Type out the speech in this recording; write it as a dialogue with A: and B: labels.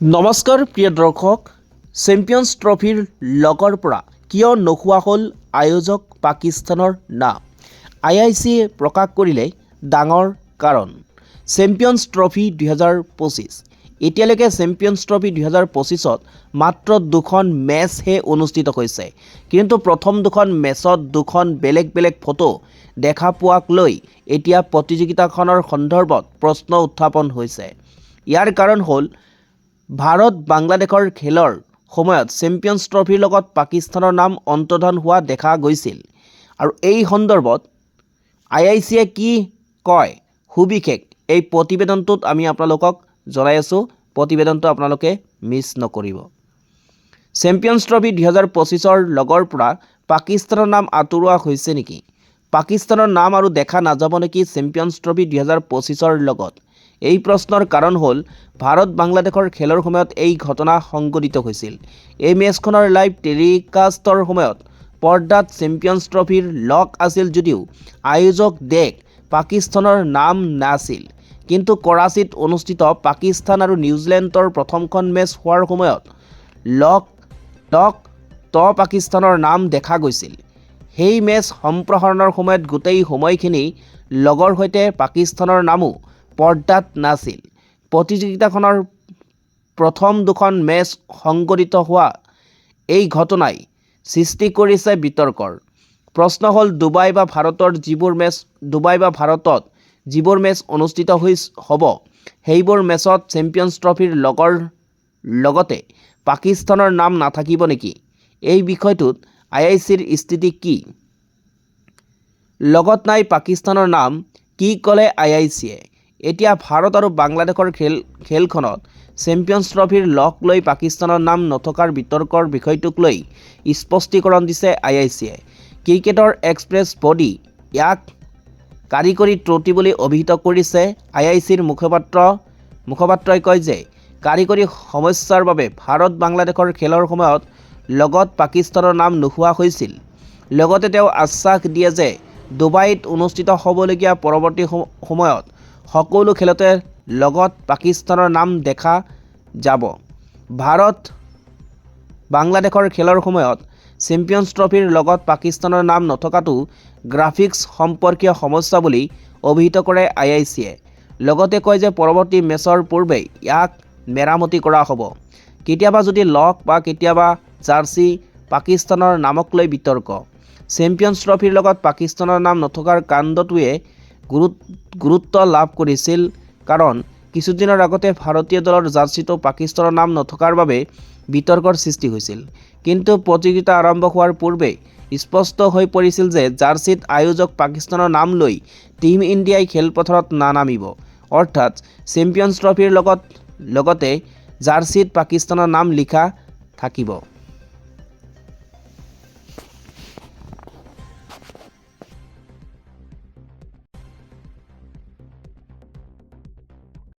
A: নমস্কাৰ প্ৰিয় দৰ্শক, চেম্পিয়ন্ছ ট্ৰফিৰ লগৰ পৰা কিয় নোহোৱা হ'ল আয়োজক পাকিস্তানৰ নাম? IICয়ে প্ৰকাশ কৰিলে ডাঙৰ কাৰণ। চেম্পিয়ন্ছ ট্ৰফি 2025 এতিয়ালৈকে চেম্পিয়ন্ছ ট্ৰফি 2025ত মাত্ৰ 2খন মেচহে অনুষ্ঠিত হৈছে, কিন্তু প্ৰথম 2খন মেচত 2খন বেলেগ বেলেগ ফটো দেখা পোৱাক লৈ এতিয়া প্ৰতিযোগিতাখনৰ সন্দৰ্ভত প্ৰশ্ন উত্থাপন হৈছে। ইয়াৰ কাৰণ হ'ল ভাৰত বাংলাদেশৰ খেলৰ সময়ত চেম্পিয়ন্ছ ট্ৰফিৰ লগত পাকিস্তানৰ নাম অন্তৰ্ধান হোৱা দেখা গৈছিল, আৰু এই সন্দৰ্ভত IICয়ে কি কয় সুবিশেষ এই প্ৰতিবেদনটোত আমি আপোনালোকক জনাই আছোঁ। প্ৰতিবেদনটো আপোনালোকে মিছ নকৰিব। চেম্পিয়ন্ছ ট্ৰফি 2025ৰ লগৰ পৰা পাকিস্তানৰ নাম আঁতৰোৱা হৈছে নেকি? পাকিস্তানৰ নাম আৰু দেখা নাযাব নেকি চেম্পিয়ন্ছ ট্ৰফি 2025ৰ লগত? এই প্ৰশ্নৰ কাৰণ হ'ল ভাৰত বাংলাদেশৰ খেলৰ সময়ত এই ঘটনা সংঘটিত হৈছিল। এই মেচখনৰ লাইভ টেলিকাষ্টৰ সময়ত পৰ্দাত চেম্পিয়ন্ছ ট্ৰফিৰ লগ আছিল যদিও আয়োজক দেশ পাকিস্তানৰ নাম নাছিল। কিন্তু কৰাচীত অনুষ্ঠিত পাকিস্তান আৰু নিউজিলেণ্ডৰ প্ৰথমখন মেচ হোৱাৰ সময়ত পাকিস্তানৰ নাম দেখা গৈছিল। সেই মেচ সম্প্ৰসাৰণৰ সময়ত গোটেই সময়খিনি লগৰ সৈতে পাকিস্তানৰ নামো পৰ্দাত নাছিল। প্ৰতিযোগিতাখনৰ প্ৰথম 2খন মেচ সংঘটিত হোৱা এই ঘটনাই সৃষ্টি কৰিছে বিতৰ্কৰ। প্ৰশ্ন হ'ল ডুবাই বা ভাৰতত যিবোৰ মেচ অনুষ্ঠিত হ'ব সেইবোৰ মেচত চেম্পিয়ন্ছ ট্ৰফিৰ লগতে পাকিস্তানৰ নাম নাথাকিব নেকি? এই বিষয়টোত IICৰ স্থিতি কি? লগত নাই পাকিস্তানৰ নাম, কি ক'লে IICয়ে? এতিয়া ভাৰত আৰু বাংলাদেশৰ খেলখনত চেম্পিয়ন্ছ ট্ৰফিৰ লগ লৈ পাকিস্তানৰ নাম নথকাৰ বিতৰ্কৰ বিষয়টোক লৈ স্পষ্টীকৰণ দিছে IICয়ে। ক্ৰিকেটৰ এক্সপ্ৰেছ বডি ইয়াক কাৰিকৰী ত্ৰুটি বুলি অভিহিত কৰিছে। IICৰ মুখপাত্ৰই কয় যে কাৰিকৰী সমস্যাৰ বাবে ভাৰত বাংলাদেশৰ খেলৰ সময়ত লগত পাকিস্তানৰ নাম নোহোৱা হৈছিল। লগতে তেওঁ আশ্বাস দিয়ে যে ডুবাইত অনুষ্ঠিত হ'বলগীয়া পৰৱৰ্তী সময়ত সকলো খেলতে লগত পাকিস্তানৰ নাম দেখা যাব। ভাৰত বাংলাদেশৰ খেলৰ সময়ত চেম্পিয়ন্ছ ট্ৰফিৰ লগত পাকিস্তানৰ নাম নথকাটো গ্ৰাফিক্স সম্পৰ্কীয় সমস্যা বুলি অভিহিত কৰে IICয়ে। লগতে কয় যে পৰৱৰ্তী মেচৰ পূৰ্বে ইয়াক মেৰামতি কৰা হ'ব। কেতিয়াবা যদি লগ বা কেতিয়াবা জাৰ্চি পাকিস্তানৰ নামক লৈ বিতৰ্ক। চেম্পিয়ন্ছ ট্ৰফিৰ লগত পাকিস্তানৰ নাম নথকাৰ কাণ্ডটোৱে গুৰুত্ব লাভ কৰিছিল, কাৰণ কিছুদিনৰ আগতে ভাৰতীয় দলৰ জাৰ্চিটো পাকিস্তানৰ নাম নথকাৰ বাবে বিতৰ্কৰ সৃষ্টি হৈছিল। কিন্তু প্ৰতিযোগিতা আৰম্ভ হোৱাৰ পূৰ্বে স্পষ্ট হৈ পৰিছিল যে জাৰ্চিত আয়োজক পাকিস্তানৰ নাম লৈ টীম ইণ্ডিয়াই খেলপথাৰত নানামিব। অৰ্থাৎ চেম্পিয়ন্ছ ট্ৰফিৰ লগতে জাৰ্চিত পাকিস্তানৰ নাম লিখা থাকিব।